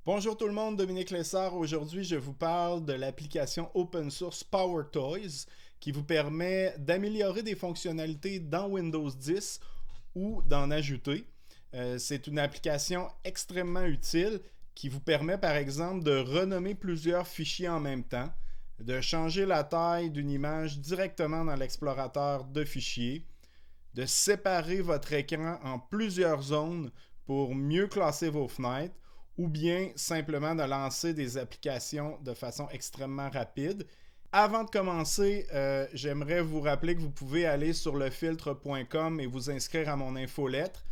Bonjour tout le monde, Dominique Lessard. Aujourd'hui, je vous parle de l'application open source PowerToys qui vous permet d'améliorer des fonctionnalités dans Windows 10 ou d'en ajouter. C'est une application extrêmement utile qui vous permet par exemple de renommer plusieurs fichiers en même temps, de changer la taille d'une image directement dans l'explorateur de fichiers, de séparer votre écran en plusieurs zones pour mieux classer vos fenêtres ou bien simplement de lancer des applications de façon extrêmement rapide. Avant de commencer, j'aimerais vous rappeler que vous pouvez aller sur lefiltre.com et vous inscrire à mon infolettre.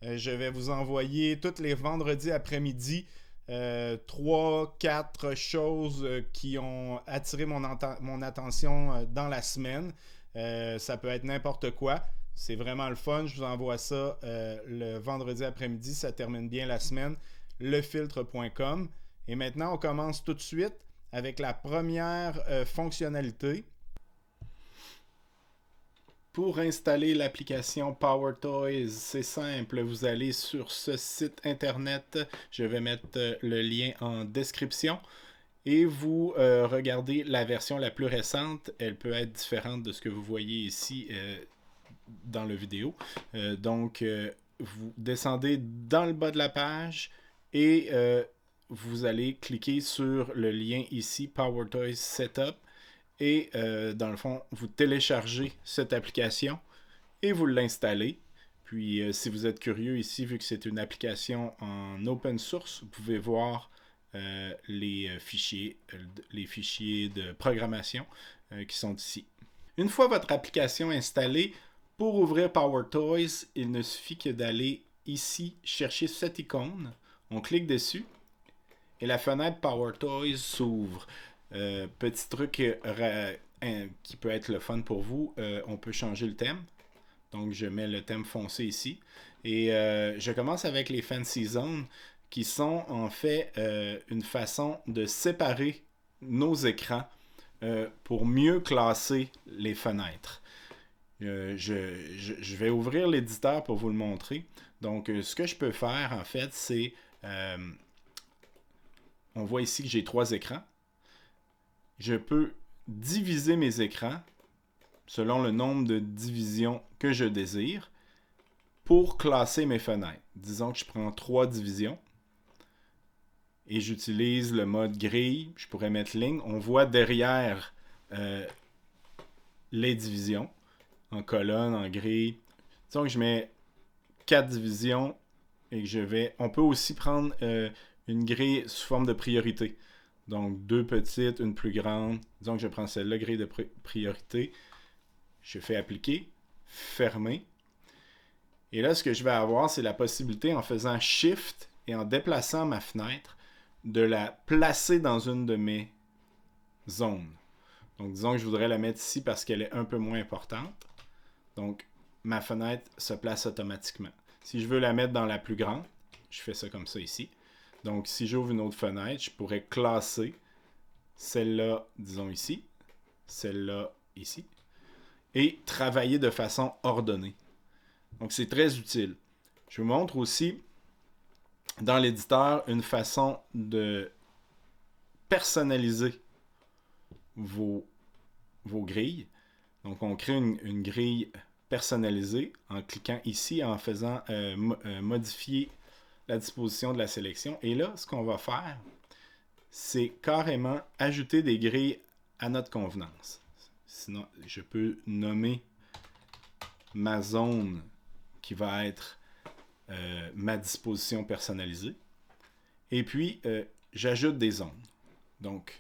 Je vais vous envoyer tous les vendredis après-midi 3-4 choses qui ont attiré mon attention dans la semaine. Ça peut être n'importe quoi. C'est vraiment le fun. Je vous envoie ça le vendredi après-midi. Ça termine bien la semaine. Lefiltre.com. Et maintenant, on commence tout de suite avec la première fonctionnalité. Pour installer l'application PowerToys, c'est simple. Vous allez sur ce site internet. Je vais mettre le lien en description. Et vous regardez la version la plus récente. Elle peut être différente de ce que vous voyez ici dans la vidéo. Donc, vous descendez dans le bas de la page et vous allez cliquer sur le lien ici, PowerToys Setup. Et dans le fond, vous téléchargez cette application et vous l'installez. Puis, si vous êtes curieux ici, vu que c'est une application en open source, vous pouvez voir les fichiers de programmation qui sont ici. Une fois votre application installée, pour ouvrir PowerToys, il ne suffit que d'aller ici chercher cette icône. On clique dessus et la fenêtre PowerToys s'ouvre. Petit truc qui peut être le fun pour vous, on peut changer le thème. Donc, je mets le thème foncé ici. Et je commence avec les Fancy Zones qui sont en fait une façon de séparer nos écrans pour mieux classer les fenêtres. Je vais ouvrir l'éditeur pour vous le montrer. Donc, ce que je peux faire, en fait, c'est... on voit ici que j'ai 3 écrans. Je peux diviser mes écrans selon le nombre de divisions que je désire pour classer mes fenêtres. Disons que je prends 3 divisions et j'utilise le mode grille. Je pourrais mettre ligne. On voit derrière les divisions en colonne, en grille. Disons que je mets 4 divisions et que je vais... On peut aussi prendre une grille sous forme de priorité. Donc, 2 petites, une plus grande. Disons que je prends celle-là, grille de priorité. Je fais appliquer, fermer. Et là, ce que je vais avoir, c'est la possibilité, en faisant Shift et en déplaçant ma fenêtre, de la placer dans une de mes zones. Donc, disons que je voudrais la mettre ici parce qu'elle est un peu moins importante. Donc, ma fenêtre se place automatiquement. Si je veux la mettre dans la plus grande, je fais ça comme ça ici. Donc, si j'ouvre une autre fenêtre, je pourrais classer celle-là, disons ici, celle-là ici, et travailler de façon ordonnée. Donc, c'est très utile. Je vous montre aussi dans l'éditeur une façon de personnaliser vos grilles. Donc, on crée une grille personnalisée en cliquant ici, en faisant modifier la disposition de la sélection. Et là, ce qu'on va faire, c'est carrément ajouter des grilles à notre convenance. Sinon, je peux nommer ma zone qui va être ma disposition personnalisée. Et puis, j'ajoute des zones. Donc,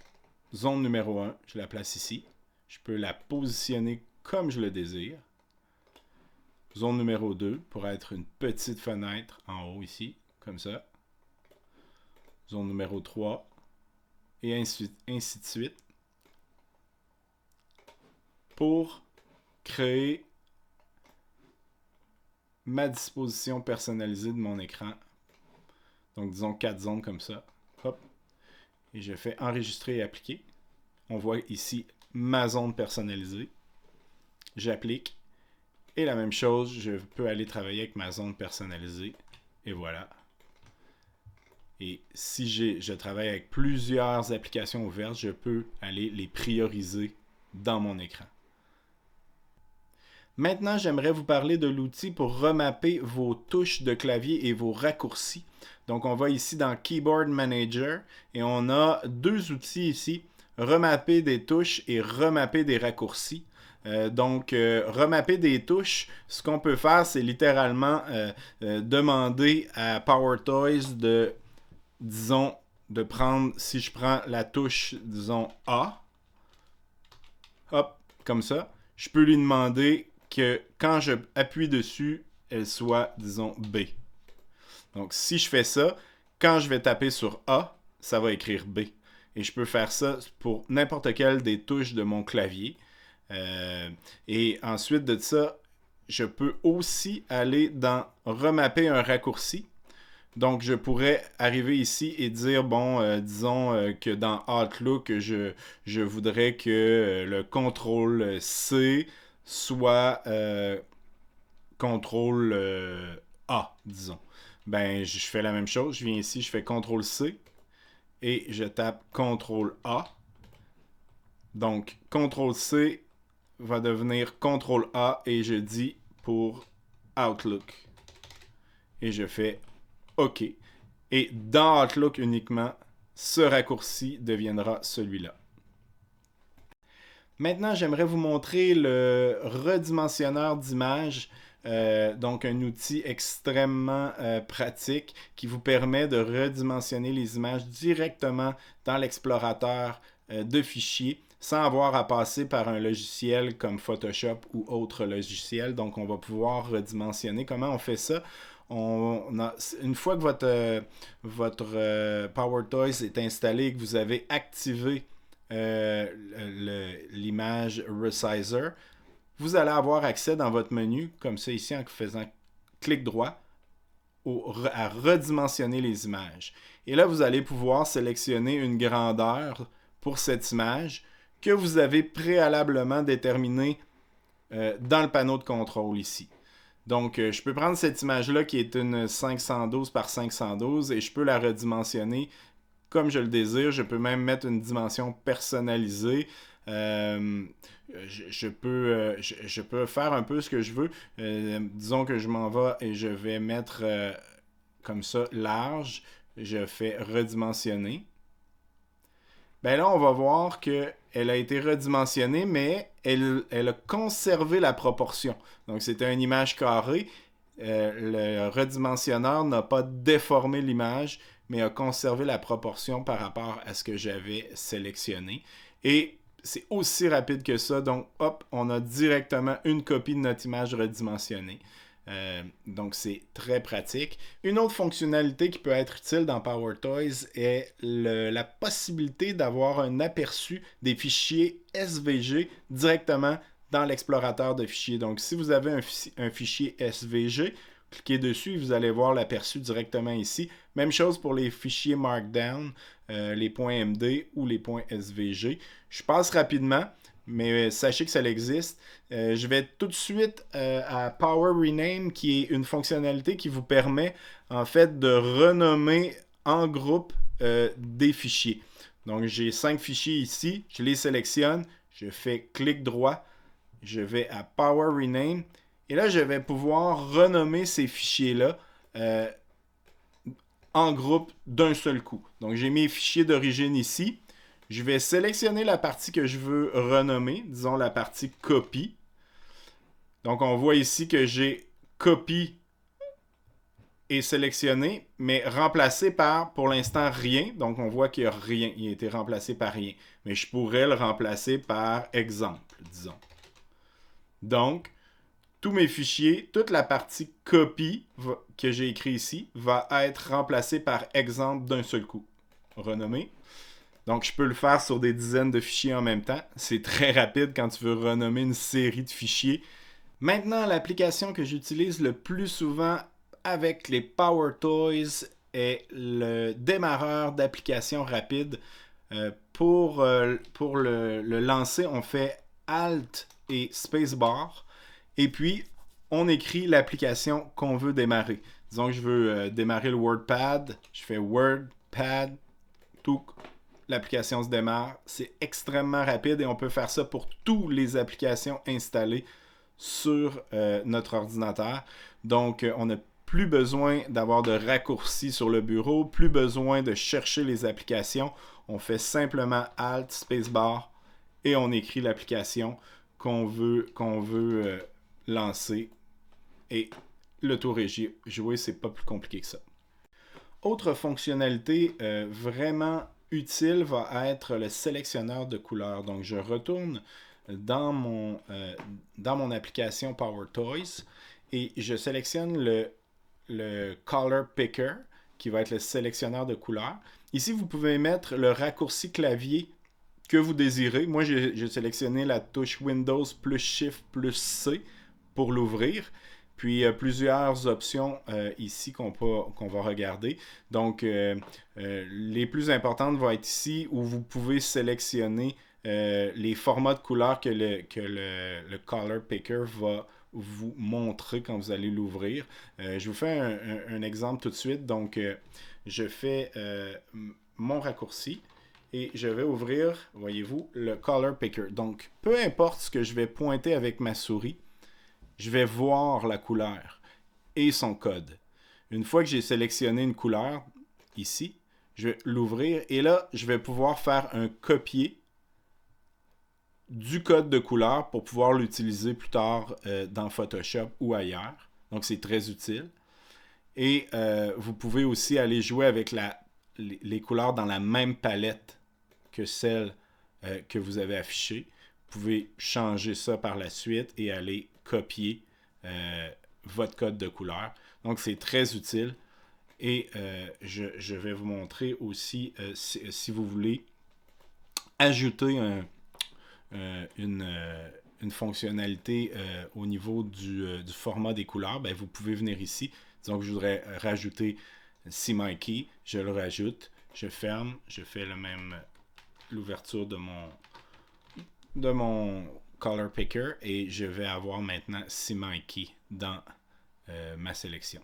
zone numéro 1, je la place ici. Je peux la positionner comme je le désire. Zone numéro 2 pour être une petite fenêtre en haut ici, comme ça. Zone numéro 3, et ainsi de suite, pour créer ma disposition personnalisée de mon écran. Donc, disons 4 zones comme ça. Hop. Et je fais enregistrer et appliquer. On voit ici ma zone personnalisée. J'applique. Et la même chose, je peux aller travailler avec ma zone personnalisée. Et voilà. Et si je travaille avec plusieurs applications ouvertes, je peux aller les prioriser dans mon écran. Maintenant, j'aimerais vous parler de l'outil pour remapper vos touches de clavier et vos raccourcis. Donc, on va ici dans Keyboard Manager et on a deux outils ici, remapper des touches et remapper des raccourcis. Remapper des touches, ce qu'on peut faire, c'est littéralement demander à PowerToys de, disons, de prendre, si je prends la touche, disons, A, hop, comme ça, je peux lui demander que quand je appuie dessus, elle soit, disons, B. Donc, si je fais ça, quand je vais taper sur A, ça va écrire B. Et je peux faire ça pour n'importe quelle des touches de mon clavier. Et ensuite de ça, je peux aussi aller dans remapper un raccourci. Donc, je pourrais arriver ici et dire, bon, disons que dans Outlook, je voudrais que le CTRL C soit CTRL A, disons. Ben, je fais la même chose. Je viens ici, je fais CTRL C et je tape CTRL A. Donc, CTRL C va devenir CTRL A et je dis pour Outlook. Et je fais OK. Et dans Outlook uniquement, ce raccourci deviendra celui-là. Maintenant, j'aimerais vous montrer le redimensionneur d'images. Donc, un outil extrêmement pratique qui vous permet de redimensionner les images directement dans l'explorateur de fichiers sans avoir à passer par un logiciel comme Photoshop ou autre logiciel. Donc, on va pouvoir redimensionner. Comment on fait ça? Une fois que votre PowerToys est installé et que vous avez activé l'image Resizer, vous allez avoir accès dans votre menu, comme ça ici, en faisant clic droit, à redimensionner les images. Et là, vous allez pouvoir sélectionner une grandeur pour cette image que vous avez préalablement déterminée dans le panneau de contrôle ici. Donc, je peux prendre cette image-là qui est une 512 par 512 et je peux la redimensionner comme je le désire. Je peux même mettre une dimension personnalisée. Je peux faire un peu ce que je veux. Disons que je m'en vais et je vais mettre comme ça large. Je fais redimensionner. Ben là, on va voir qu'elle a été redimensionnée, mais elle a conservé la proportion. Donc, c'était une image carrée. Le redimensionneur n'a pas déformé l'image, mais a conservé la proportion par rapport à ce que j'avais sélectionné. Et c'est aussi rapide que ça. Donc, hop, on a directement une copie de notre image redimensionnée. Donc, c'est très pratique. Une autre fonctionnalité qui peut être utile dans PowerToys est la possibilité d'avoir un aperçu des fichiers SVG directement dans l'explorateur de fichiers. Donc, si vous avez un fichier SVG, cliquez dessus et vous allez voir l'aperçu directement ici. Même chose pour les fichiers Markdown, les .md ou les .svg. Je passe rapidement, mais sachez que ça existe. Je vais tout de suite à Power Rename, qui est une fonctionnalité qui vous permet en fait de renommer en groupe des fichiers. Donc j'ai 5 fichiers ici, je les sélectionne, je fais clic droit, je vais à Power Rename et là je vais pouvoir renommer ces fichiers-là en groupe d'un seul coup. Donc j'ai mes fichiers d'origine ici. Je vais sélectionner la partie que je veux renommer, disons la partie copie. Donc on voit ici que j'ai copie et sélectionné, mais remplacé par, pour l'instant, rien. Donc on voit qu'il n'y a rien, il a été remplacé par rien. Mais je pourrais le remplacer par exemple, disons. Donc, tous mes fichiers, toute la partie copie que j'ai écrit ici va être remplacée par exemple d'un seul coup. Renommer. Donc, je peux le faire sur des dizaines de fichiers en même temps. C'est très rapide quand tu veux renommer une série de fichiers. Maintenant, l'application que j'utilise le plus souvent avec les PowerToys est le démarreur d'application rapide. Pour le lancer, on fait Alt et Spacebar. Et puis, on écrit l'application qu'on veut démarrer. Disons que je veux démarrer le WordPad. Je fais WordPad, tout, l'application se démarre. C'est extrêmement rapide et on peut faire ça pour toutes les applications installées sur notre ordinateur. Donc, on n'a plus besoin d'avoir de raccourcis sur le bureau, plus besoin de chercher les applications. On fait simplement Alt, Spacebar et on écrit l'application qu'on veut lancer. Et le tour est joué, c'est pas plus compliqué que ça. Autre fonctionnalité vraiment utile va être le sélectionneur de couleurs. Donc, je retourne dans mon application PowerToys et je sélectionne le Color Picker qui va être le sélectionneur de couleurs. Ici, vous pouvez mettre le raccourci clavier que vous désirez. Moi, j'ai sélectionné la touche Windows plus Shift plus C pour l'ouvrir. Puis, il y a plusieurs options ici qu'on va regarder. Donc, les plus importantes vont être ici où vous pouvez sélectionner les formats de couleurs que le Color Picker va vous montrer quand vous allez l'ouvrir. Je vous fais un exemple tout de suite. Donc, je fais mon raccourci et je vais ouvrir, voyez-vous, le Color Picker. Donc, peu importe ce que je vais pointer avec ma souris, je vais voir la couleur et son code. Une fois que j'ai sélectionné une couleur, ici, je vais l'ouvrir et là, je vais pouvoir faire un copier du code de couleur pour pouvoir l'utiliser plus tard dans Photoshop ou ailleurs. Donc, c'est très utile. Et vous pouvez aussi aller jouer avec les couleurs dans la même palette que celle que vous avez affichée. Vous pouvez changer ça par la suite et aller copier votre code de couleur. Donc, c'est très utile. Et je vais vous montrer aussi, si vous voulez, ajouter une fonctionnalité au niveau du format des couleurs, ben, vous pouvez venir ici. Disons que je voudrais rajouter See My Key, je le rajoute, je ferme, je fais l'ouverture de mon Color Picker et je vais avoir maintenant See My Key dans ma sélection.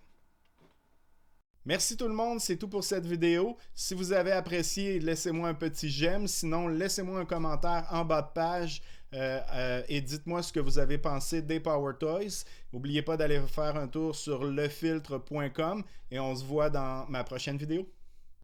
Merci tout le monde, c'est tout pour cette vidéo. Si vous avez apprécié, laissez-moi un petit j'aime. Sinon, laissez-moi un commentaire en bas de page et dites-moi ce que vous avez pensé des PowerToys. N'oubliez pas d'aller faire un tour sur lefiltre.com et on se voit dans ma prochaine vidéo.